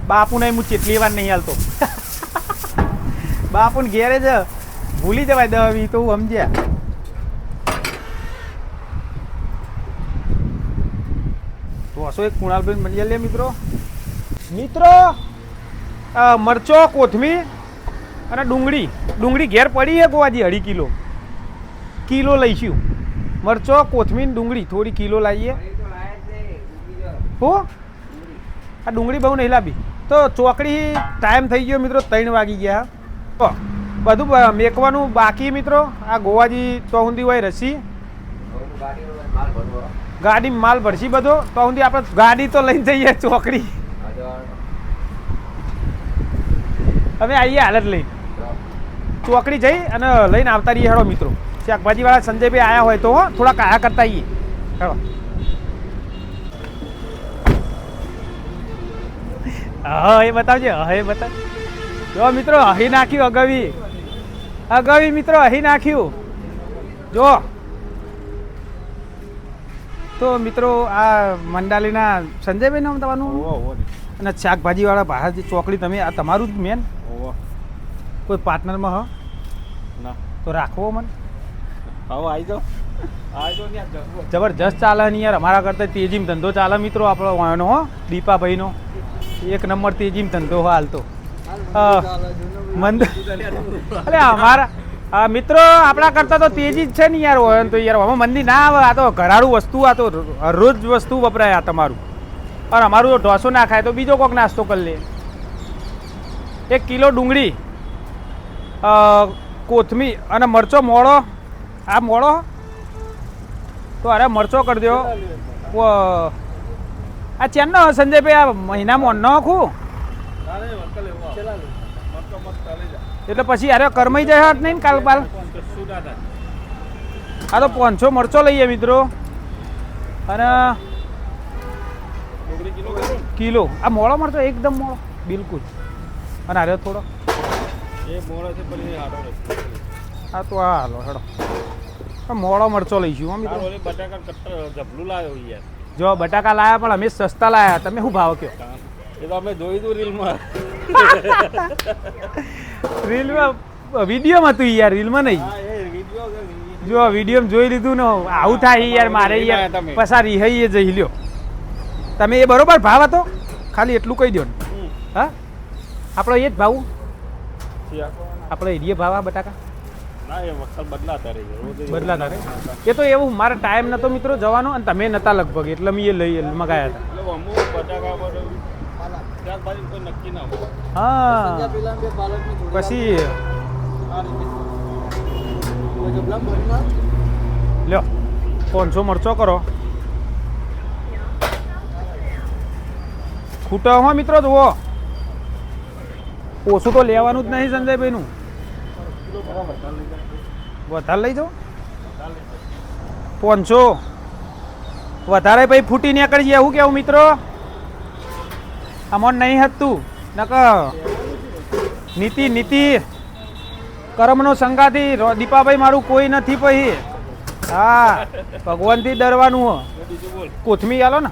બાપુ નહીં હું ચેટલી વાર નહીં હાલતો બાપુને ઘેરે જ ભૂલી જવાય 10 વી તો હું સમજ્યા ઢોસો એક કુણાલભાઈ મળી લે મિત્રો મરચો કોથમીર અને ડુંગળી ઘેર પડી છે ગોવાજી 2.5 કિલો લઈશું મરચો કોથમીર ડુંગળી થોડી કિલો લાવીએ હો આ ડુંગળી બહુ નહીં લાવી તો ચોકડી ટાઈમ થઈ ગયો મિત્રો 3 વાગી ગયા તો બધું મેકવાનું બાકી મિત્રો આ ગોવાજી તો સુધી હોય રસી ગાડી માલ ભરશી બધો તો સુધી આપણે ગાડી તો લઈને જઈએ ચોકડી અમે આવીએ હાલત લઈને ચોકડી જઈ અને લઈને આવતા રહીએ હેડો મિત્રો શાકભાજી વાળા સંજયભાઈ આવ્યા હોય તો થોડા કાયા કરતા આવીએ હેડો હા એ બતાવજે હા એ બતાવ જો મિત્રો અહીં નાખ્યું અગાવી મિત્રો અહીં નાખ્યું જો તો મિત્રો આ મંડાલીના સંજયભાઈ નામ તમારું અને શાકભાજી વાળા બહાર જે ચોકડી તમે આ તમારું જ મેન કોઈ પાર્ટનરમાં હ ના તો રાખવો મને હવે આવી જાઓ જબરજસ્ત ચાલે ને યાર અમારા કરતાં તેજીમ ધંધો ચાલે મિત્રો આપણો વાયનો હો દીપાભાઈનો એક નંબર તેજીમ ધંધો હાલ તો મંદ અરે અમારા મિત્રો આપણા કરતાં તો તેજી જ છે ને યાર હોય તો યાર હવે મંદી ના આવે આ તો ઘરાડું વસ્તુ આ તો રોજ વસ્તુ વપરાય આ તમારું અને અમારું ઢોસો ના ખાય તો બીજો કોઈક નાસ્તો કરી લે 1 કિલો ડુંગળી કોથમીર અને મરચો મોળો આ મોળો તો અરે મરચો કરી દો આ ચેનનો સંજયભાઈ આ મહિનામાં નાખું એટલે પછી અરે કરમાઈ જાય હાથ નહીં ને કાલ બાલ. શું ના થાય? આ તો 500 મરચો લઈએ મિત્રો અને ડુંગળી કિલો કરો ને? કિલો. આ મોળો મરચો એકદમ મોળો બિલકુલ. અને અરે થોડો એ મોડો છે પણ એ હારો નથી. આ તો આ હાલો હેડો આ મોળો મરચો લઈશું હો તારો મિત્રો. ઓલી બટાકા કટ્ટર જબલું લાવ્યો યાર. જો બટાકા લાયા પણ અમે સસ્તા લાયા. તમે શું ભાવ કયો? એ તો અમે જોઈ દઉં રીલમાં. રીલમાં વિડીયોમાં હતું યાર, રીલમાં નહીં. હા એ વિડીયો જો વિડીયોમાં જોઈ લીધું ને આવું થાય યાર મારે યાર તમે. પસાર રિહાઈએ જઈ લ્યો તમે. એ બરોબર ભાવ હતો, ખાલી એટલું કહી દો ને. હા આપણો એ જ ભાવ, આપણો એરિયે ભાવ આ બટાકા ના એ વખત બદલાતા રહી ગયા. બદલાતા રહે. એ તો એવું મારે ટાઈમ નતો મિત્રો જવાનો અને તમે નતા લગભગ એટલે મેં એ લઈ મગાયા હતા. એટલે અમુક બટાકા પર ત્યારબાદ કોઈ નક્કી ના હોય. હા પેલા બે પાલકની જોડી પછી આ રીતે જબલા ભરીને લ્યો 500 મરચો કરો. ખૂટો હો મિત્રો જુઓ, ઓછું તો લેવાનું જ નહીં સંજયભાઈનું. વધારે લઈ જાઓ 500 વધારે ભાઈ ફૂટી નીકળી જાય. એવું કેવું મિત્રો? આમાં નહીં હતું નક નીતિ કરમનો સંગાથી દીપાભાઈ મારું કોઈ નથી પછી. હા ભગવાનથી ડરવાનું હો. બીજું બોલ. કોથમી આલો ને,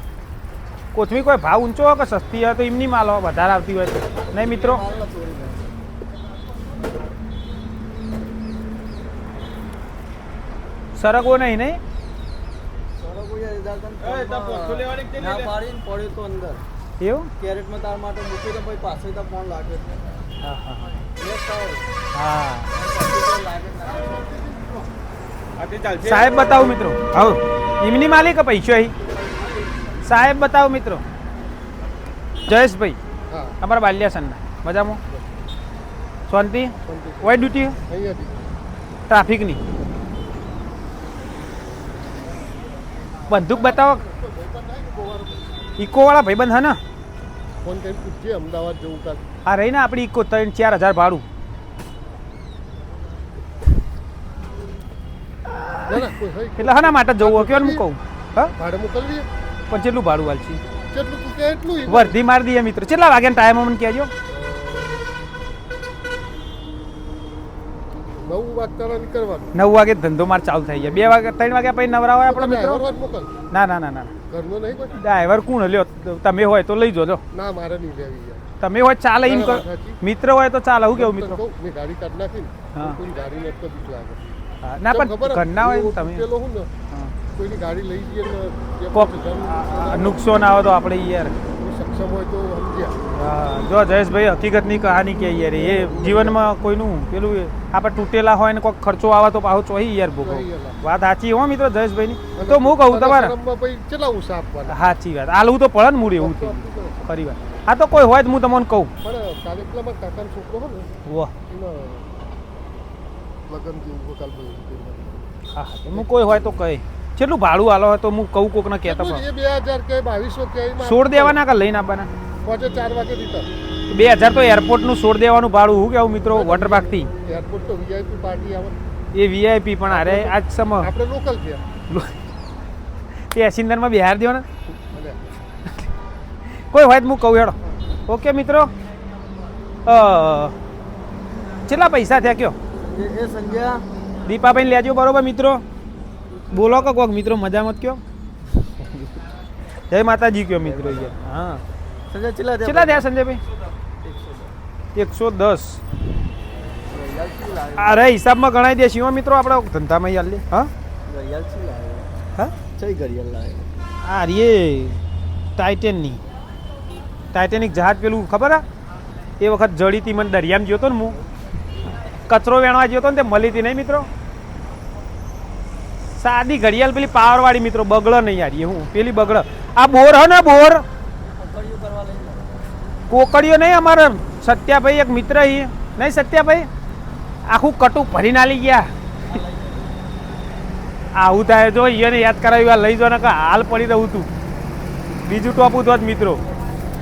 કોથમી કોઈ ભાવ ઊંચો હોય કે સસ્તી હોય તો એમની માલો વધારે આવતી હોય તો નહીં મિત્રો. સરગવો નહીં નહીં ના પાડીને પડ્યો તો અંદર એવું. કેરેટમાં તાર માટે મૂકી તો પછી પાછળ તો ફોન લાગે જ નહીં. હા હા હા. મેં કહ્યું, હા પાછળ તો લાગે જ ના. આ તે ચાલશે. સાહેબ બતાવો મિત્રો. હા એમની માલિક કે પૈસો અહીં સાહેબ બતાવો મિત્રો. જયેશભાઈ હા અમારા બાલ્યાસનના મજામાં શાંતિ વાઇટ ડ્યુટી અહીંયાથી ટ્રાફિકની બંદૂક બતાવો. ઇકોવાળા ભાઈબંધ હા ને? ફોન કરી પૂછજે અમદાવાદ જવું કાલ. આ રહી ને આપણી ઇકો 3-4 હજાર ભાડું. ના ના કોઈ હોય એટલે હના માટે જવું હોય કેવું કહું? હા ભાડે મોકલવીએ પણ કેટલું ભાડું હાલશે? જેટલું તું કે એટલું વર્ધી મારી દઈએ મિત્રો. કેટલા વાગ્યાનો ટાઈમ મને કહેજો. 9 વાગતા નીકળવાનું. 9 વાગે ધંધો માર ચાલુ થઈ જાય. 2 વાગે 3 વાગ્યા પછી નવરા હોય આપણા મિત્રો. ડ્રાઈવર મોકલ. ના ના ના ના ઘરનો નહીં કોઈ. ડ્રાઈવર કોણ લ્યો? તમે હોય તો લઈ જો. ના મારે નહીં લેવી યાર. તમે હોય ચાલે એમ કહો. મિત્ર હોય તો ચાલે. હું કેવું તને મિત્રો? કહું, મેં ગાડી કાઢ નાખી ને હા. કોઈ ગાડી નથી તો બીક લાગે. હા, ના કેમ ખબર પણ ઘરના હોય ને તમે તૂટેલો હું ને હા. કોઈની ગાડી લઈ જઈએ ને જે કોક પછી જવાનું નુકસાન આવે તો આપણે યાર. કોઈ સક્ષમ હોય તો સમજ્યા. હા, જો જયેશભાઈ હકીકતની કહાની કે યાર એ જીવનમાં કોઈનું પેલું આપણે તૂટેલા હોય ને કોઈ ખર્ચો આવે તો પાછો ચોહી યાર ભોગવો. વાત સાચી હો મિત્રો જયેશભાઈની. તો હું કહું તમારે શરમમાં પછી કેટલા ઉષા આપવાના. સાચી વાત. આલવું તો પડે ને મૂળ એવું થયું. ખરી વાત. હા તો કોઈ હોય તો હું તમને કહું. પણ કાલે પેલા મારા કાકાનો છોકરો હોય ને વાહ એનો લગ્ન જેવું કાલ હા હા હું કોઈ હોય તો કહે. કેટલું ભાડું આલો હોય તો હું કહું કોકને કહેતા પણ. એ 2000 કે 2200 કે એમાં છોડ દેવાના કે લઈને આપવાના? પહોંચે 4 વાગે રીતર 2000 તો એરપોર્ટનું છોડ દેવાનું ભાડું. હું કેવું મિત્રો વોટર પાર્કથી એરપોર્ટ તો વીઆઈપી પાર્ટી આવે. એ વીઆઈપી પણ અરે આજ સમ આપણે લોકલ છે તે એસિન્દરમાં બિહાર દો ને. અને કોઈ હોય તો હું કહું હેડો. ઓકે મિત્રો કેટલા પૈસા થયા કયો? એ સંજ્ઞા દીપાભાઈ લેજો બરોબર મિત્રો. બોલો કે કોક મિત્રો મજામાં જ કયો. જય માતાજી કયો મિત્રો યાર. હા સંજય ચલા કેટલા થયા સંજયભાઈ? 110. અરે હિસાબમાં ગણાઈ દેશી હો મિત્રો આપણે ધંધામાં યાર લે. હા ઘડિયાળ છે લાવે. હા કઈ ઘડિયાળ લાવે? આ રે ટાઇટેનની ટાઇટેનિક જહાજ પેલું ખબર હા એ વખત જડી હતી મને દરિયામાં ગયો હતો ને હું કચરો વેણવા ગયો હતો ને તે મળી હતી નહીં મિત્રો. સાદી ઘડિયાળ પેલી પાવરવાળી મિત્રો બગડ નહીં યાર. એ હું પેલી બગડ આ બોર હે ને બોર કોકડીઓ નહીં અમારે સત્યાભાઈ એક મિત્ર અહીં નહીં સત્યાભાઈ આખું કટું ભરીને આલી ગયા. આવું થાય જો એને યાદ કરાવ્યું લઈ જો ને કે હાલ પડી રહું તું. બીજું ટોપું તો જ મિત્રો.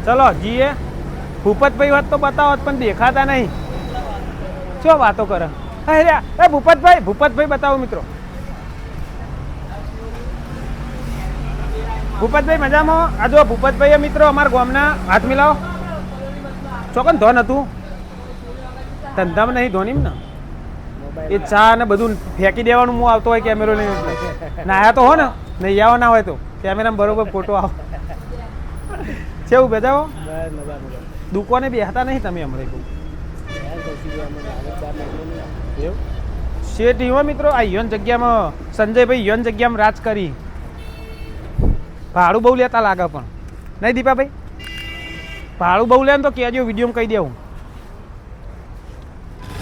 ચલો જીએ ભૂપતભાઈ હોત તો બતાવો પણ દેખાતા નહીં. શું વાતો કરે? એ ભૂપતભાઈ બતાવો મિત્રો. ભૂપતભાઈ મજામાં? આ જો ભૂપતભાઈ મિત્રો અમારા ગામના, હાથ મિલાવો. ચોકન ધોન હતું ધંધામાં નહીં ધોનીમ ને એ ચા ને બધું ફેંકી દેવાનું હું આવતો હોય કેમેરો લઈને નાયા તો હો ને નહીં આવો ના હોય તો કેમેરામાં બરોબર ફોટો આવો. કેવું બેજાવો? દુકાને બેહતા નહીં તમે હમણાં કહું શેઠ ઈવો મિત્રો આ યોન જગ્યામાં સંજયભાઈ યોન જગ્યામાં રાજ કરી ભાડું બહુ લેતા લાગે પણ નહીં દીપાભાઈ? ભાડું બહુ લે ને તો કહેજો વિડીયોમાં કહી દેવું.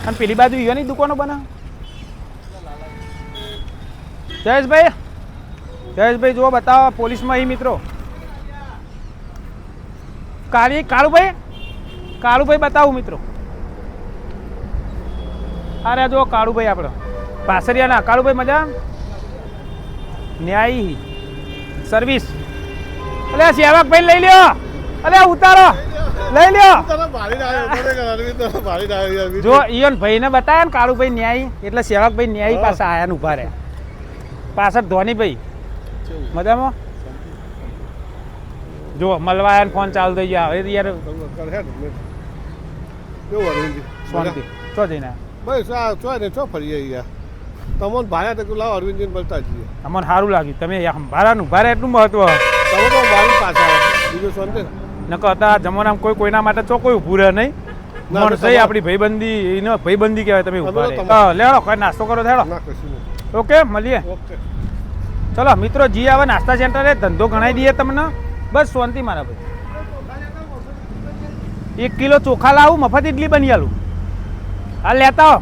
અને પેલી બાજુ ઈવાની દુકાનો બના જયેશભાઈ જુઓ બતાવો પોલીસમાં અહીં મિત્રો. કાળુભાઈ બતાવું મિત્રો. અરે જો કાળુભાઈ આપણે પાસરિયાના કાળુભાઈ મજા ન્યાયી સર્વિસ. અલે સેવકભાઈ લઈ લ્યો. અલે ઉતારો લઈ લ્યો. જો ઈયોન ભાઈને બતાવ્યા ને કાળુભાઈ ન્યાયી એટલે સેવકભાઈ ન્યાયી પાસે આયા ને ઉભા રહ્યા. પાછળ ધોનીભાઈ મજામાં? જો મળવા આયા ને ફોન ચાલુ થઈ ગયા. હવે યાર શાંતિ ચો જઈને બસ આ ચો ને ચો ફરીએ યાર તમને ભાયા તો લાવ અરવિંદજી બોલતા જઈએ. અમને સારું લાગ્યું તમે ભારાનું ભારે એટલું મહત્વ તમે તો મારી પાછા બીજું શાંતિ નકર હતા જમાનામાં કોઈના માટે ચો કોઈ ઊભું રહે નહીં. મણસઈ આપણી ભાઈબંધી એને ભાઈબંધી કહેવાય. તમે ઊભા રહે લેડો કોઈ નાસ્તો કરો થેડો. ના કશું નહીં. ઓકે મળીએ. ઓકે ચલો મિત્રો જી આવે નાસ્તા સેન્ટરે ધંધો ગણાવી દઈએ તમને. બસ શાંતિ મારા ભાઈ. 1 કિલો ચોખા લાવું મફત ઇડલી બની આલું. હા લેતા હો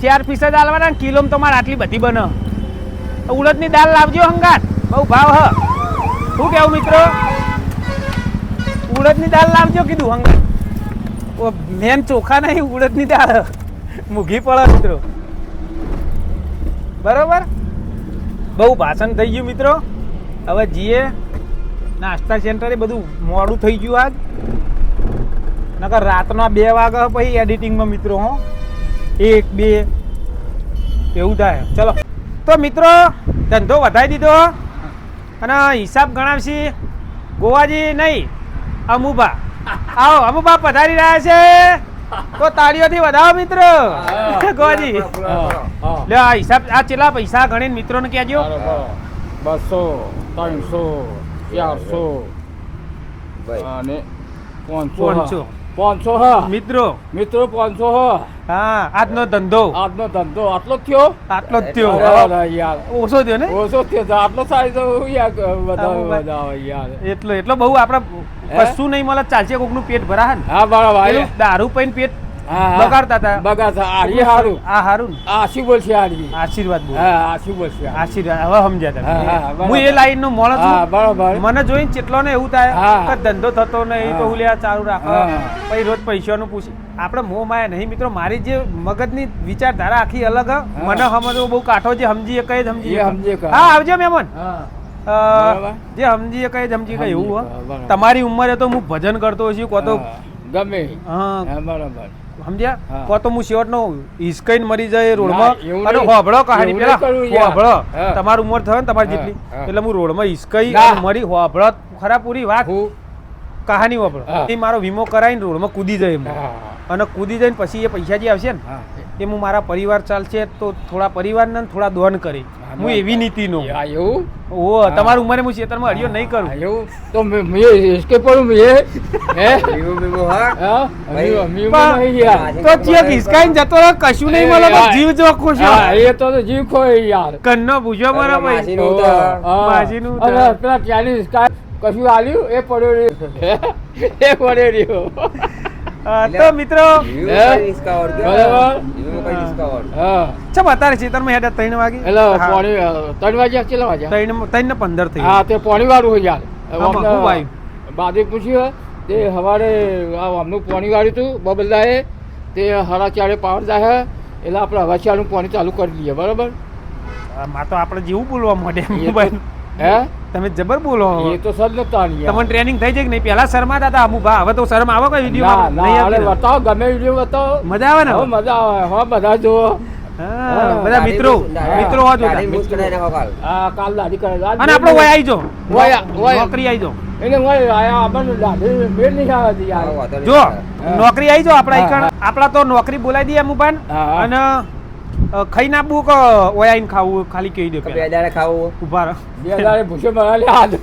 4 પીસ જ આલવાના ને કિલોમાં તમારે આટલી બધી બને. ઉડદની દાળ લાવજો હંગાત બહુ ભાવ હ. શું કેવું મિત્રો? ઉડદની દાળ લાવજો કીધું હંગાત. મેન ચોખા નહીં ઉડદની દાળ મૂઘી પડે મિત્રો. બરોબર બહુ ભાષણ થઈ ગયું મિત્રો. હવે જીએ નાસ્તા સેન્ટરે બધું મોડું થઈ ગયું આજ. નકર રાતના 2 વાગ્યા પછી એડિટિંગમાં મિત્રો હો 1 2 એવું થાય. ચલો તો મિત્રો ધંધો વધારી દીધો અને હિસાબ ગણાવશી ગોવાજી નહીં અમુભા. આવો અમુભા પધારી રહ્યા છે તો તાળીઓથી વધાવો મિત્રો. ગોવાજી લે આ હિસાબ આ કેટલા પૈસા ગણીને મિત્રોને કહેજો. 200 300 400 અને 500 હા મિત્રો 500 હા આજનો ધંધો આટલો જ થયો. આટલો જ થયો. અરે યાર ઓછો થયો ને ઓછો થયો આટલો સાઈઝ યાર યાર એટલો બહુ આપણે કશું નહીં મળે ચાલશે કોકનું પેટ ભરા ને. હા બરાબર પેલું દારૂ પીને પેટ બગાડતા હતા. બગાડતા આરી હારું આ હારું ને આશી બોલશે આરી આશીર્વાદ બોલ. હા આશી બોલશે આશીર્વાદ હવે સમજ્યા હા, હા, તમે. બરાબર. હું એ લાઈન નો મોણસ હા છું. બરાબર મને જોઈને ચેટલો ને એવું થાય હા. કે ધંધો થતો નહીં તો હા. હું લ્યા ચાલુ રાખો હા. પછી રોજ પૈસાનું પૂછી આપણે મોહ માયા નહીં મિત્રો. મારી જે મગજની વિચારધારા આખી અલગ હ. મને સમજવો બહુ કાઠો જે સમજી કઈ એ સમજી સમજી શકે. હા આવજો મહેમાન. હા અ, જે સમજી કઈ સમજી કઈ એવું હ. બરાબર. તમારી ઉંમરે તો હું ભજન કરતો છું કો તો હા, ગમે હા હા બરાબર સમજ્યા હા. કો તો હું શેવટનો હિસકાઈને મરી જાય રોડમાં. ના, એવું અને નહીં. હોભળો કહાની એવું પેલા નહીં કરવું યાર. હોભળો હા. તમારી ઉંમર થયો ને તમારી હા, જેટલી હા. એટલે હું રોડમાં હિસકાઈ ના. અને મરી હોભળો ખરા પૂરી વાત હું કહાની હોભળો. હા. એ મારો વીમો કરાવીને રોડમાં કૂદી જાય એમ. હા અને કૂદી જઈને પછી એ પૈસા જે આવશે ને હા એ હું મારા પરિવાર ચાલશે તો થોડા પરિવારને ને થોડા દોન કરી હું એવી નીતિનો. હા, એવું ઓ તમારી ઉંમરે હું ખેતરમાં હરિયો નહીં કરું. હા, એવું તો મેં escape કરું મેં હે વિવો વિવો હા હા ભાઈ, અમી પણ નહીં યાર તો ચેક હિસકાઈને જતો રહ્યો કશું નહીં મળે તો જીવ જોખું છું. હા એ તો જીવ ખોય યાર કન્નો પૂછ્યો મારા ભાઈ. માસીનું ઉતાર. હા. માસીનું અને ઉતાર. પેલા ચાઇનીઝ કશું આલ્યું એ પડ્યો રહ્યો એ પડ્યો રહ્યો તો મિત્રો વિવો હે? કઈ ડિસ્કાઉન્ટ બરાબર. વિવો કઈ ડિસ્કાઉન્ટ હા ચમ અત્યારે ખેતરમાં હેડા 3 વાગે એટલે પોણી 3 વાગ્યા કેટલા વાગ્યા 3 ને 15 થઈ હા તે પોણી વાળું હોય યાર આમાં અમને ખૂબ આવ્યું. બાદે પૂછ્યું તે સવારે આમનું પોણી વાળ્યું હતું બબલદાએ તે 4:30 પાવર જાય એટલે આપણે હવા ચાલુ પોણી ચાલુ કરી લઈએ બરાબર માં તો આપણે જેવું બોલવા માંડે એ તો- મોબાઈલ હે તમે જબર બોલો એ તો સદ નતા તમને ટ્રેનિંગ થઈ જાય કે નહીં? પહેલા શરમાતા હતા અમુભા, હવે તો શરમ આવે કોઈ ના વિડીયો ના અરે બતાવો ગમે વિડીયો બતાવો મજા આવે ને હવે મજા આવે હો બધા જુઓ હા, બધા મિત્રો મિત્રો હોવા દાઢી જોતા. મૂછ કઢાઈ નાખો કાલ. આ કાલ દાઢી કરે અને આપણો વય આવી જો વય નોકરી આવી જો એને વય આયા આપણને દાઢી મેળ નહીં આવે છે યાર વાંધો નહીં. જો નોકરી આવી જો આપણા ઈકણ આપણા તો નોકરી બોલાવી દઈએ અમુભાન હા. અને ખાઈ નાખવું કે ઓય આઈને ખાવું ખાલી કહી દે બે પહેલા. દાડે ખાવું. ઉભા રહો. બે દાડે ભૂસે મરાલી હાથ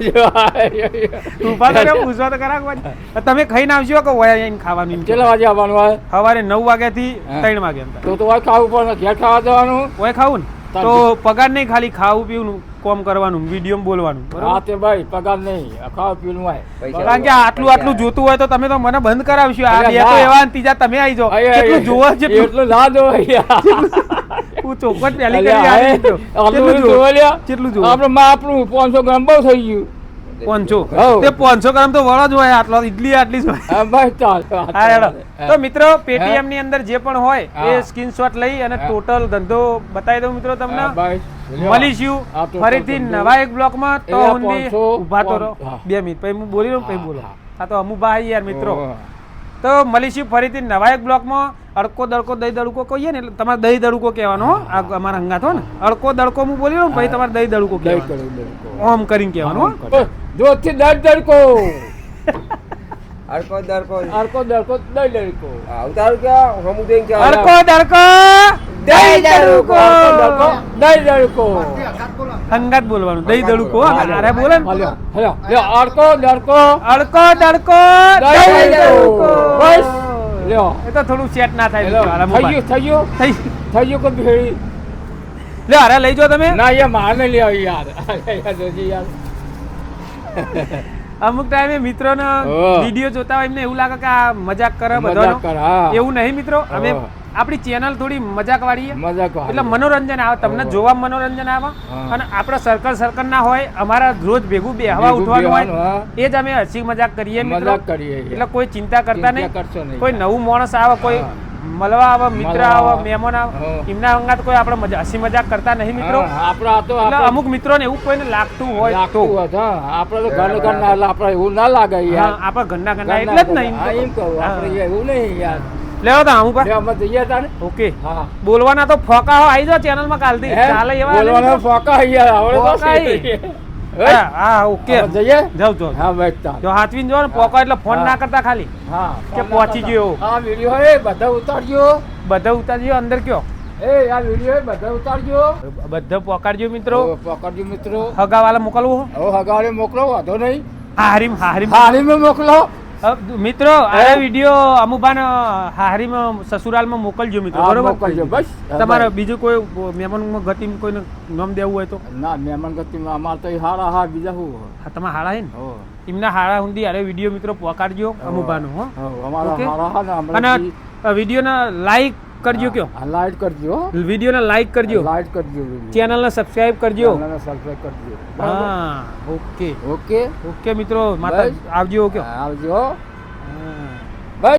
ઉભા તો રહો, પૂછવા તો ખરા કોઈ. તમે ખાઈને આવજો કે ઓય આઈને ખાવાનું એમ કે. કેટલા વાગે આવવાનું હોય સવારે 9 વાગ્યાથી હા. 3 વાગ્યા તો હોય ખાવું પણ ઘેર ખાવા જવાનું ઓય ખાવું ને તો પગાર નહીં, ખાલી ખાવું પીવું કોમ કરવાનું વિડીયો બોલવાનું બરાબર? હા તે ભાઈ પગાર નહીં ખાવા પીવાનું હોય પૈસા. કારણ કે આટલું જોતું હોય તો તમે તો મને બંધ કરાવશો. આ અરે બે તો ના. એવા ને ત્રીજા તમે આવી જાઓ. કેટલું જોવો જેટલું એટલું ના જોવાય હું ચોખવટ પહેલી કરી આવી ગયો. કેટલું જોવો? કેટલું જોવો? આપણે માં આપણું 500 ગ્રામ બહુ થઈ ગયું 500 હઉ. તે 500 ગ્રામ તો વળો જ હોય, આટલો ઇડલી આટલી જ હોય. હા બસ ચાલ હા હેડો. તો મિત્રો પેટીએમ ની અંદર જે પણ હોય એ હા. સ્ક્રીનશોટ લઈ અને હા. ટોટલ ધંધો બતાવી દઉં મિત્રો તમને. બસ મળીશું આ total ફરીથી ધંધો. નવા એક બ્લોકમાં. તો એવા હુંદી 500 ઊભા તો રહો હા. 2 મિનિટ પછી હું બોલી લઉં પછી હા, બોલો. હા. આ તો અમુભાઈ યાર મિત્રો. ઓહો. તો મળીશું ફરીથી નવા એક બ્લોકમાં. અડકો દડકો દહીં દડુકો કહીએ ને એટલે તમારે દહીં દડુકો કહેવાનો હો. આ અમારા હંગાત હો ને અડકો દડકો હું બોલી લઉં પછી તમારે દહીં દડુકો દહીં કહેવાનું. કરું, દહીં કરું. ઓમ કરીને કહેવાનું હો. જોરથી દર્દ દડકો અડકો દડકો. અડકો દડકો દહીં દડકો હા, ઉતારું ક્યાં? હમું દઈને ક્યાં? અડકો દડકો દહીં દડુકો. અડકો દડકો દહીં દડકો હંગાત બોલવાનું દહીં દડુકો હો. અરે બોલે ને. હાલ્યો હાલ્યો લ્યો અડકો દડકો અડકો દડકો દહીં દહીં દડુકો દડુકો. બસ લ્યો એ તો થોડું સેટ ના થાય લ્યો, મિત્રો. હાલ થઈ અમુભાઈ. ગયું થઈ ગયું થઈ થઈ ગયું કે ભેળી લે અરે લઈ જાઓ તમે. ના યાર મારે લ્યો યાર યાર જોજી યાર અમુક ટાઈમે મિત્રોનો હા. વિડીયો જોતા હોય એમને એવું લાગે કે આ મજાક કરે મજાક બધાનો. કરે, હા. એવું નહીં મિત્રો. અમે હા. આપણી ચેનલ થોડી મજાક વાળી મજાક વાળી. એટલે મનોરંજન આવે તમને હા. જોવા મનોરંજન આવે હા. અને આપણે સર્કલ ના હોય અમારા રોજ ભેગું બેહવા ભેગું ઉઠવાનું બેહવાનું, હોય હા. એ જ અમે હસી મજાક કરીએ મિત્રો. મજાક કરીએ એટલે કોઈ ચિંતા કરતા ચિંતા કરશો નહીં. નહીં. કોઈ નવું માણસ આવે કોઈ હા. મળવા આવે મિત્ર મળવા આવે આવે. મહેમાન આવે હા. એમના અંગાત કોઈ આપણે હસી મજાક કરતા નહીં મિત્રો. આપડે આ તો એટલે આપણે અમુક મિત્રોને એવું કોઈને લાગતું હોય તો લાગતું હોય તો, હા. આપણે તો ઘર ઘર ના એટલે આપણે એવું ના લાગે હા, યાર આપણા ઘરના ઘરના ઘરના એટલે જ ઘરના. નહીં હા, એમ કહું આપણે એવું નહીં યાર લેવો તો હું લે, અમે જઈએ તાને ઓકે હા બોલવાના તો ફોકા હો આવી જાઓ ચેનલમાં કાલથી હે? ચાલે એવા બોલવાનો ફોકા યાર આવડે તો ફોકા શીખીએ. હા હા ઓકે અમે જઈએ જાવ જાવ હા બસ ચાલ જો હાથવીન જો ને પોકા એટલે ફોન હા. ના કરતા ખાલી હા કે પહોંચી ગયો. હા વિડિયો હે બધા ઉતારજો બધા ઉતારજો અંદર કયો એ આ વિડિયો હે બધા ઉતારજો બધા પોકાડજો મિત્રો. પકડજો મિત્રો હગાવાલા મોકલવું હવે હગાડે મોકલો વાંધો નહીં હારીમ હારીમ હારીમાં મોકલો મિત્રો આ વિડીયો અમુબાન હારીમાં સસુરાલમાં મોકલજો મિત્રો હા, બરોબર મોકલજો બસ તમારે બીજું કોઈ મહેમાન ગતિમાં કોઈને નામ દેવું હોય તો ના મહેમાન ગતિમાં અમાર તો હારા હા બીજા શું હા તમારા હાળા હે ને હો એમના હાળા સુધી અરે વિડીયો મિત્રો પોકાડજો અમુબાનો હો અમારા ઓકે. હારા હા ને અને હમણાં વિડીયોને લાઈક કરજો કયો લાઈટ કરજો વિડીયોને લાઈક કરજો લાઈટ કરજો ચેનલને સબસ્ક્રાઇબ કરજો સબસ્ક્રાઇબ કરજો હા ઓકે ઓકે ઓકે મિત્રો માતા બસ. આવજો કયો આવજો